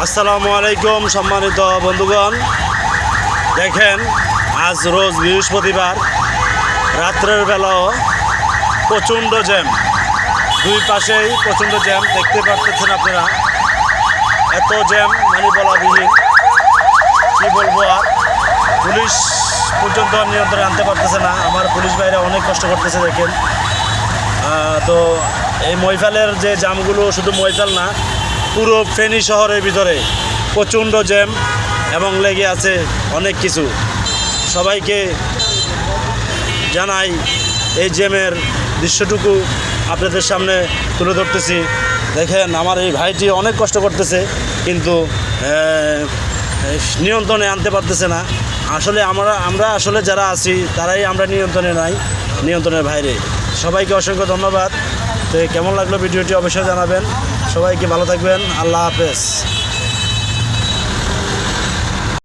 আসসালামু আলাইকুম সম্মানিত বন্ধুগণ, দেখেন আজ রোজ বৃহস্পতিবার, রাত্রের বেলাও প্রচণ্ড জ্যাম, দুই পাশেই প্রচণ্ড জ্যাম দেখতে পাচ্ছেন আপনারা। এত জ্যাম মানে বলাবিহীন, কী বলবো আর। পুলিশ পর্যন্ত নিয়ন্ত্রণে আনতে পারতেছে না। আমার পুলিশ ভাইরা অনেক কষ্ট করতেছে দেখেন। তো এই মহিফালের যে জামগুলো, শুধু মহিফাল না, পুরো ফেনী শহরের ভিতরে প্রচণ্ড জ্যাম এবং লেগে আছে অনেক কিছু। সবাইকে জানাই এই জ্যামের দৃশ্যটুকু আপনাদের সামনে তুলে ধরতেছি। দেখেন আমার এই ভাইটি অনেক কষ্ট করতেছে, কিন্তু নিয়ন্ত্রণে আনতে পারতেছে না। আসলে আমরা আসলে যারা আছি তারাই আমরা নিয়ন্ত্রণে নাই, নিয়ন্ত্রণের বাইরে। সবাইকে অসংখ্য ধন্যবাদ। তো কেমন লাগলো ভিডিওটি অবশ্যই জানাবেন। সবাইকে ভালো থাকবেন। আল্লাহ হাফেজ।